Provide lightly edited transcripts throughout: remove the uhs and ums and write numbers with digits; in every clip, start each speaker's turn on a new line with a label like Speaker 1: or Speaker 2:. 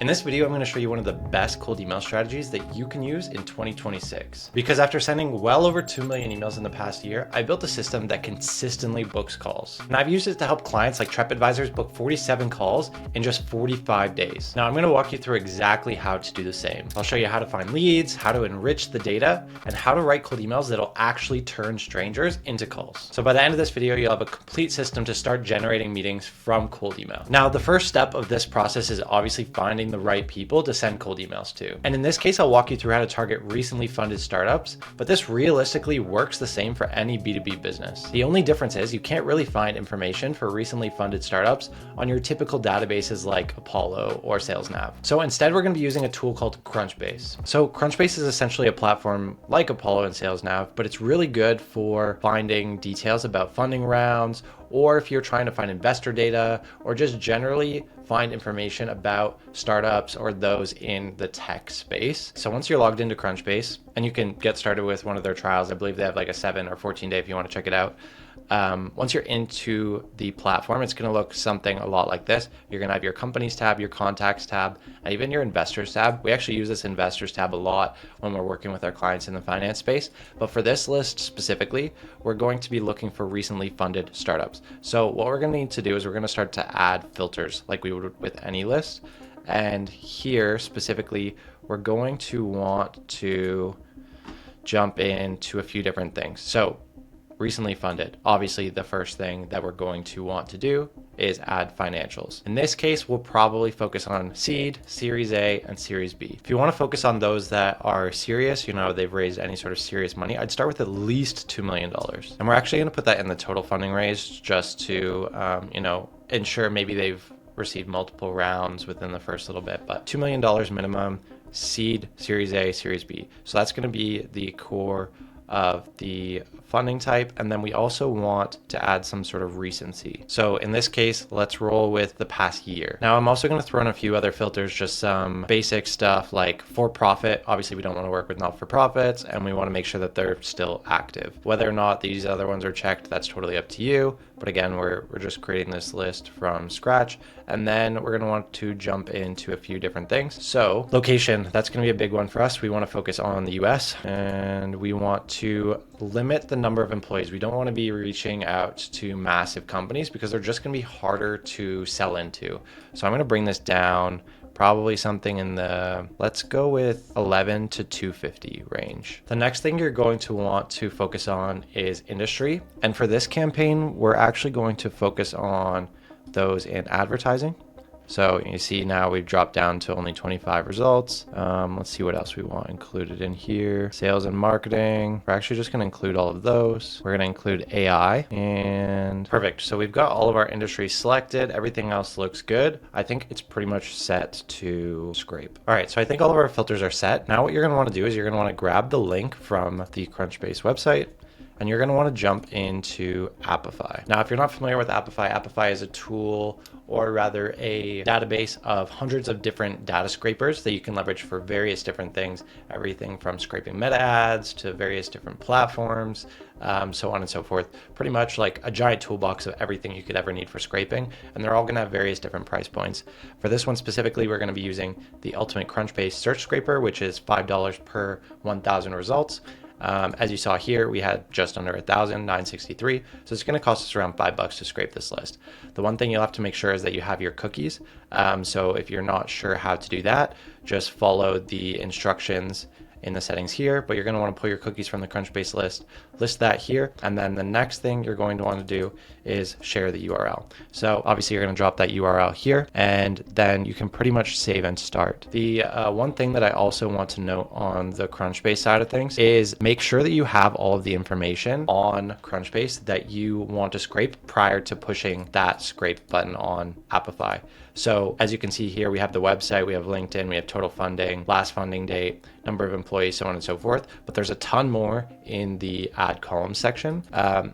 Speaker 1: In this video, I'm going to show you one of the best cold email strategies that you can use in 2026. Because after sending well over 2 million emails in the past year, I built a system that consistently books calls. And I've used it to help clients like TripAdvisors book 47 calls in just 45 days. Now I'm going to walk you through exactly how to do the same. I'll show you how to find leads, how to enrich the data, and how to write cold emails that'll actually turn strangers into calls. So by the end of this video, you'll have a complete system to start generating meetings from cold email. Now, the first step of this process is obviously finding the right people to send cold emails to. And in this case, I'll walk you through how to target recently funded startups, but this realistically works the same for any B2B business. The only difference is you can't really find information for recently funded startups on your typical databases like Apollo or SalesNav. So instead, we're going to be using a tool called Crunchbase. So Crunchbase is essentially a platform like Apollo and SalesNav, but it's really good for finding details about funding rounds, or if you're trying to find investor data, or just generally find information about startups or those in the tech space. So once you're logged into Crunchbase, and you can get started with one of their trials, I believe they have like a 7 or 14 day if you want to check it out. Once you're into the platform, it's going to look something a lot like this. You're going to have your companies tab, your contacts tab, and even your investors tab. We actually use this investors tab a lot when we're working with our clients in the finance space. But for this list specifically, we're going to be looking for recently funded startups. So what we're going to need to do is we're going to start to add filters like we would with any list. And here specifically, we're going to want to jump into a few different things. So recently funded. Obviously, the first thing that we're going to want to do is add financials. In this case, we'll probably focus on seed, Series A, and Series B. If you want to focus on those that are serious, they've raised any sort of serious money, I'd start with at least $2 million. And we're actually going to put that in the total funding raise just to, ensure maybe they've received multiple rounds within the first little bit, but $2 million minimum, seed, Series A, Series B. So that's going to be the core of the funding type. And then we also want to add some sort of recency. So in this case, let's roll with the past year. Now I'm also going to throw in a few other filters, just some basic stuff like for profit. Obviously we don't want to work with not-for-profits, and we want to make sure that they're still active. Whether or not these other ones are checked, that's totally up to you. But again, we're just creating this list from scratch. And then we're going to want to jump into a few different things. So location, that's going to be a big one for us. We want to focus on the US, and we want to limit the number of employees. We don't want to be reaching out to massive companies because they're just going to be harder to sell into. So I'm going to bring this down, probably something in the, let's go with 11 to 250 range. The next thing you're going to want to focus on is industry. And for this campaign, we're actually going to focus on those in advertising. So you see now we've dropped down to only 25 results. Let's see what else we want included in here. Sales and marketing. We're actually just going to include all of those. We're going to include AI, and perfect. So we've got all of our industries selected. Everything else looks good. I think it's pretty much set to scrape. All right, so I think all of our filters are set. Now what you're going to want to do is you're going to want to grab the link from the Crunchbase website, and you're going to want to jump into Appify. Now, if you're not familiar with Appify, Appify is a tool, or rather a database of hundreds of different data scrapers that you can leverage for various different things, everything from scraping meta ads to various different platforms, so on and so forth. Pretty much like a giant toolbox of everything you could ever need for scraping, and they're all going to have various different price points. For this one specifically, we're going to be using the Ultimate Crunchbase Search Scraper, which is $5 per 1,000 results. As you saw here, we had just under 1,963. So it's going to cost us around $5 to scrape this list. The one thing you'll have to make sure is that you have your cookies. So if you're not sure how to do that, just follow the instructions in the settings here, but you're going to want to pull your cookies from the Crunchbase list that here. And then the next thing you're going to want to do is share the URL. So obviously you're going to drop that URL here, and then you can pretty much save and start. The one thing that I also want to note on the Crunchbase side of things is make sure that you have all of the information on Crunchbase that you want to scrape prior to pushing that scrape button on Appify. So as you can see here, we have the website, we have LinkedIn, we have total funding, last funding date, number of employees, so on and so forth. But there's a ton more in the add column section.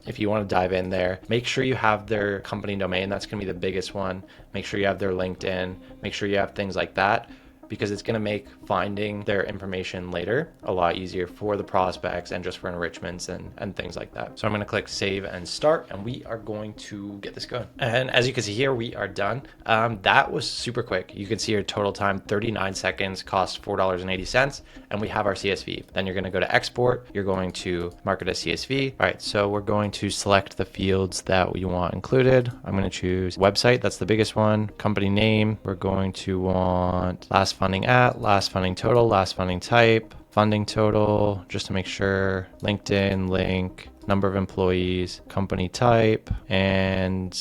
Speaker 1: If you want to dive in there, make sure you have their company domain. That's going to be the biggest one. Make sure you have their LinkedIn. Make sure you have things like that. because it's going to make finding their information later a lot easier for the prospects and just for enrichments and things like that. So I'm going to click save and start, and we are going to get this going. And as you can see here, we are done. That was super quick. You can see your total time, 39 seconds, cost $4.80, and we have our CSV. Then you're going to go to export. You're going to mark it as CSV. All right, so we're going to select the fields that we want included. I'm going to choose website. That's the biggest one. Company name. We're going to want last funding at, last funding total, last funding type, funding total, just to make sure, LinkedIn link, number of employees, company type, and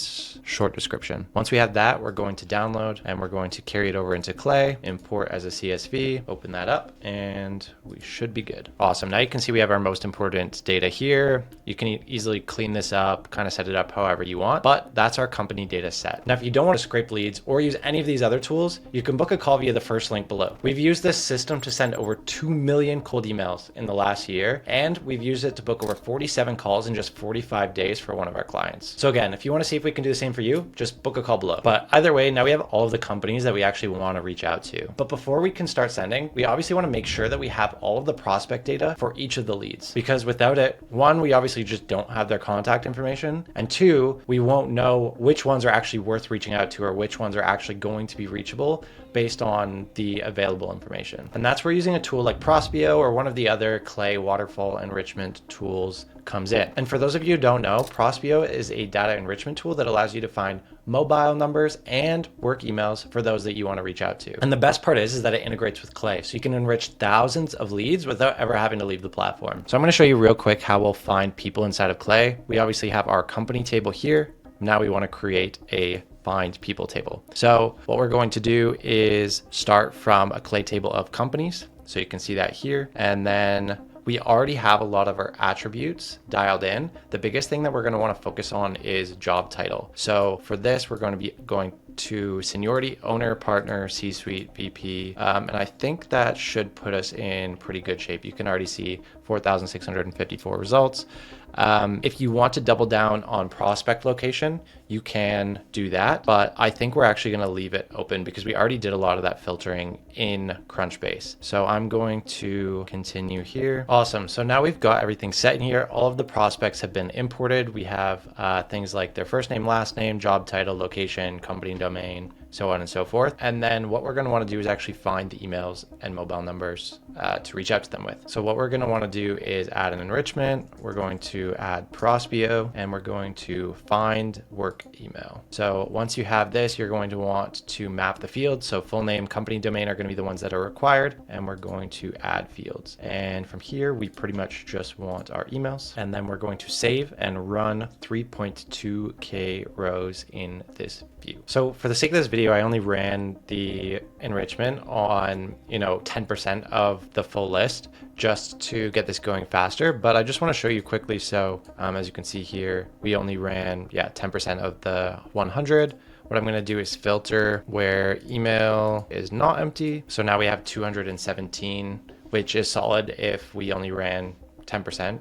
Speaker 1: short description. Once we have that, we're going to download and we're going to carry it over into Clay, import as a CSV, open that up, and we should be good. Awesome. Now you can see we have our most important data here. You can easily clean this up, kind of set it up however you want, but that's our company data set. Now, if you don't want to scrape leads or use any of these other tools, you can book a call via the first link below. We've used this system to send over 2 million cold emails in the last year, and we've used it to book over 47 calls in just 45 days for one of our clients. So again, if you want to see if we can do the same for you, just book a call below. But either way, now we have all of the companies that we actually want to reach out to. But before we can start sending, we obviously want to make sure that we have all of the prospect data for each of the leads, because without it, one, we obviously just don't have their contact information, and two, we won't know which ones are actually worth reaching out to or which ones are actually going to be reachable based on the available information. And that's where using a tool like Prospeo or one of the other Clay waterfall enrichment tools comes in. And for those of you who don't know, Prospeo is a data enrichment tool that allows you to find mobile numbers and work emails for those that you want to reach out to. And the best part is that it integrates with Clay, so you can enrich thousands of leads without ever having to leave the platform. So I'm going to show you real quick how we'll find people inside of Clay. We obviously have our company table here. Now we want to create a find people table. So what we're going to do is start from a Clay table of companies. So you can see that here. And then we already have a lot of our attributes dialed in. The biggest thing that we're going to want to focus on is job title. So for this, we're going to be going to seniority, owner, partner, C-suite, VP. And I think that should put us in pretty good shape. You can already see 4,654 results. If you want to double down on prospect location, you can do that, but I think we're actually going to leave it open because we already did a lot of that filtering in Crunchbase. So I'm going to continue here. Awesome. So now we've got everything set in here. All of the prospects have been imported. We have things like their first name, last name, job title, location, company and domain, so on and so forth. And then what we're going to want to do is actually find the emails and mobile numbers to reach out to them with. So what we're going to want to do is add an enrichment. We're going to add Prospeo, and we're going to find work email. So once you have this, you're going to want to map the fields. So full name, company domain are going to be the ones that are required, and we're going to add fields. And from here, we pretty much just want our emails, and then we're going to save and run 3.2K rows in this view. So for the sake of this video, I only ran the enrichment on 10% of the full list just to get this going faster, but I just want to show you quickly. So as you can see here, we only ran 10% of the 100. What I'm going to do is filter where email is not empty. So now we have 217, which is solid if we only ran 10%.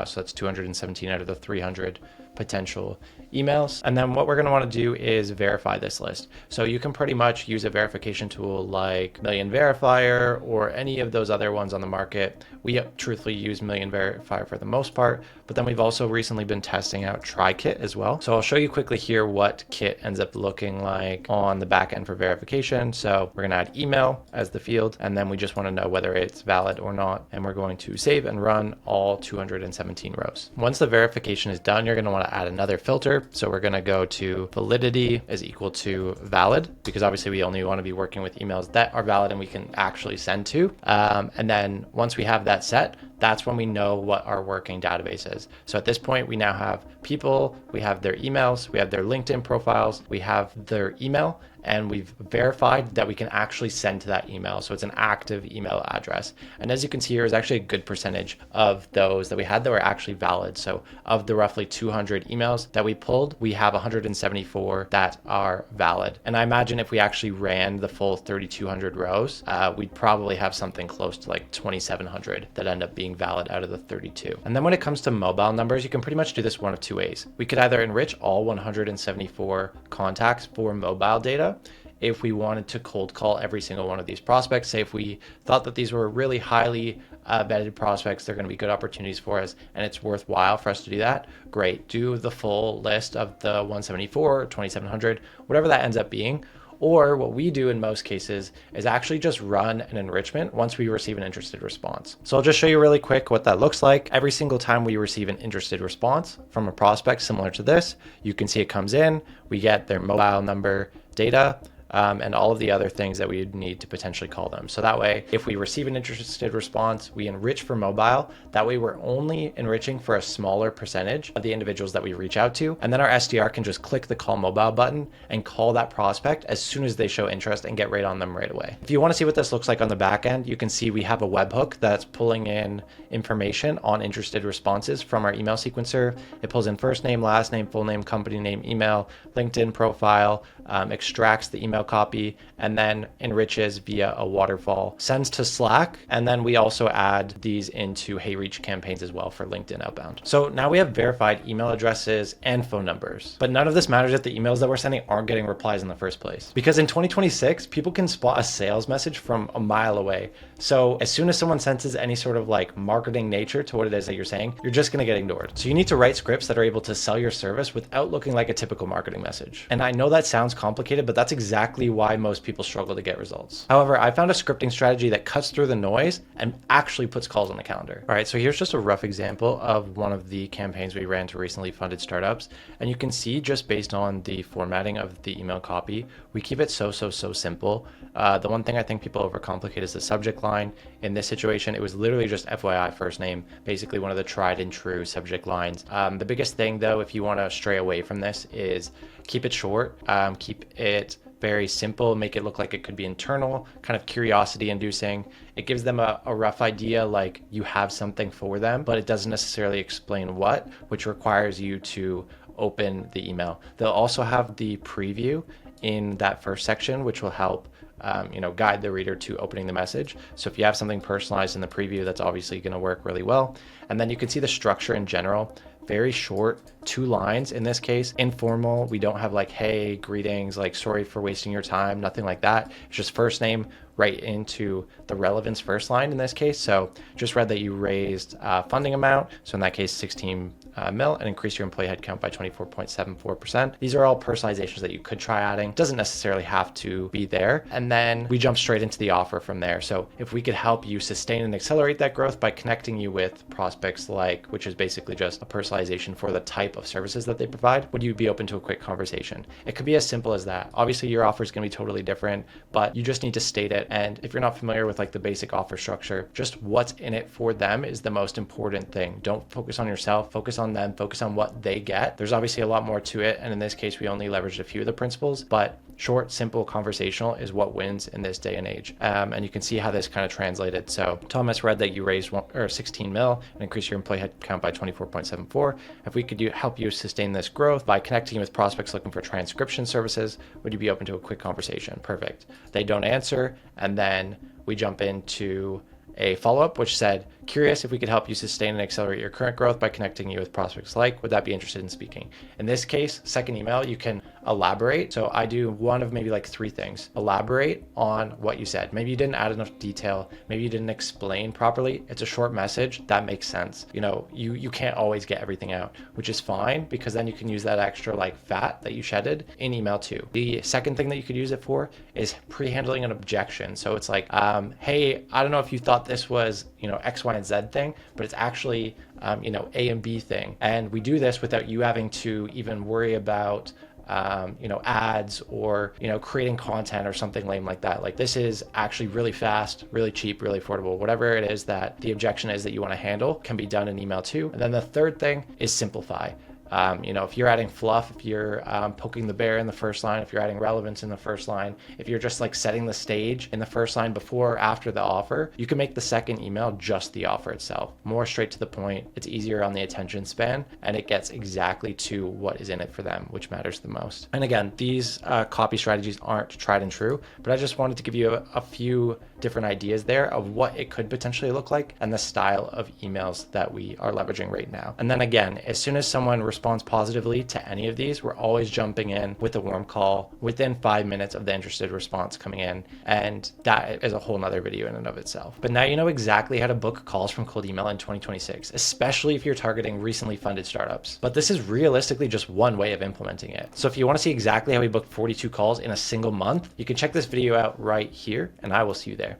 Speaker 1: So that's 217 out of the 300 potential emails. And then what we're going to want to do is verify this list. So you can pretty much use a verification tool like Million Verifier or any of those other ones on the market. We truthfully use Million Verifier for the most part, but then we've also recently been testing out TryKit as well. So I'll show you quickly here what Kit ends up looking like on the back end for verification. So we're going to add email as the field, and then we just want to know whether it's valid or not. And we're going to save and run all 217 rows. Once the verification is done, you're going to want to add another filter. So we're going to go to validity is equal to valid, because obviously we only want to be working with emails that are valid and we can actually send to. And then once we have that set, that's when we know what our working database is. So at this point, we now have people, we have their emails, we have their LinkedIn profiles, we have their email, and we've verified that we can actually send to that email. So it's an active email address. And as you can see here, is actually a good percentage of those that we had that were actually valid. So of the roughly 200 emails that we pulled, we have 174 that are valid. And I imagine if we actually ran the full 3,200 rows, we'd probably have something close to like 2,700 that end up being valid out of the 32. And then when it comes to mobile numbers, you can pretty much do this one of two ways. We could either enrich all 174 contacts for mobile data, if we wanted to cold call every single one of these prospects. Say if we thought that these were really highly vetted prospects, they're going to be good opportunities for us, and it's worthwhile for us to do that. Great. Do the full list of the 174, 2700, whatever that ends up being. Or what we do in most cases is actually just run an enrichment once we receive an interested response. So I'll just show you really quick what that looks like. Every single time we receive an interested response from a prospect similar to this, you can see it comes in, we get their mobile number data, and all of the other things that we would need to potentially call them. So that way, if we receive an interested response, we enrich for mobile. That way we're only enriching for a smaller percentage of the individuals that we reach out to. And then our SDR can just click the call mobile button and call that prospect as soon as they show interest and get right on them right away. If you want to see what this looks like on the back end, you can see we have a webhook that's pulling in information on interested responses from our email sequencer. It pulls in first name, last name, full name, company name, email, LinkedIn profile, extracts the email copy, and then enriches via a waterfall, sends to Slack, and then we also add these into HeyReach campaigns as well for LinkedIn outbound. So now we have verified email addresses and phone numbers, but none of this matters if the emails that we're sending aren't getting replies in the first place. Because in 2026, people can spot a sales message from a mile away. So as soon as someone senses any sort of like marketing nature to what it is that you're saying, you're just gonna get ignored. So you need to write scripts that are able to sell your service without looking like a typical marketing message. And I know that sounds complicated, but that's exactly why most people struggle to get results. However, I found a scripting strategy that cuts through the noise and actually puts calls on the calendar. All right, so here's just a rough example of one of the campaigns we ran to recently funded startups. And you can see just based on the formatting of the email copy, we keep it so simple. The one thing I think people overcomplicate is the subject line. In this situation, it was literally just FYI first name, basically one of the tried and true subject lines. The biggest thing though, if you want to stray away from this, is keep it short, keep it very simple, make it look like it could be internal, kind of curiosity inducing. It gives them a rough idea, like you have something for them, but it doesn't necessarily explain what, which requires you to open the email. They'll also have the preview in that first section, which will help guide the reader to opening the message. So if you have something personalized in the preview, that's obviously going to work really well. And then you can see the structure in general. Very short, 2 lines in this case, informal. We don't have like, hey, greetings, like sorry for wasting your time, nothing like that. It's just first name right into the relevance first line in this case. So just read that you raised funding amount. So in that case, 16 mil, and increase your employee headcount by 24.74%. These are all personalizations that you could try adding. Doesn't necessarily have to be there. And then we jump straight into the offer from there. So if we could help you sustain and accelerate that growth by connecting you with prospects like, which is basically just a personalization for the type of services that they provide, would you be open to a quick conversation? It could be as simple as that. Obviously your offer is going to be totally different, but you just need to state it. And if you're not familiar with like the basic offer structure, just what's in it for them is the most important thing. Don't focus on yourself, focus on them, focus on what they get. There's obviously a lot more to it. And in this case, we only leveraged a few of the principles, but short, simple, conversational is what wins in this day and age. And you can see how this kind of translated. So Thomas read that you raised 16 mil and increase your employee headcount by 24.74. If we could help you sustain this growth by connecting you with prospects looking for transcription services, would you be open to a quick conversation? Perfect. They don't answer. And then we jump into a follow-up, which said, curious if we could help you sustain and accelerate your current growth by connecting you with prospects like, would that be interested in speaking? In this case, second email, you can elaborate. So I do one of maybe like 3 things. Elaborate on what you said. Maybe you didn't add enough detail. Maybe you didn't explain properly. It's a short message. That makes sense. You can't always get everything out, which is fine, because then you can use that extra like fat that you shedded in email too. The second thing that you could use it for is pre-handling an objection. So it's like, hey, I don't know if you thought this was, X, Y, and Z thing, but it's actually, A and B thing. And we do this without you having to even worry about ads or, creating content or something lame like that. Like this is actually really fast, really cheap, really affordable. Whatever it is that the objection is that you want to handle can be done in email too. And then the third thing is simplify. If you're adding fluff, if you're poking the bear in the first line, if you're adding relevance in the first line, if you're just like setting the stage in the first line before or after the offer, you can make the second email just the offer itself. More straight to the point. It's easier on the attention span, and it gets exactly to what is in it for them, which matters the most. And again, these copy strategies aren't tried and true, but I just wanted to give you a few different ideas there of what it could potentially look like and the style of emails that we are leveraging right now. And then again, as soon as someone responds responds positively to any of these, we're always jumping in with a warm call within 5 minutes of the interested response coming in. And that is a whole nother video in and of itself. But now you know exactly how to book calls from cold email in 2026, especially if you're targeting recently funded startups. But this is realistically just one way of implementing it. So if you want to see exactly how we book 42 calls in a single month, you can check this video out right here, and I will see you there.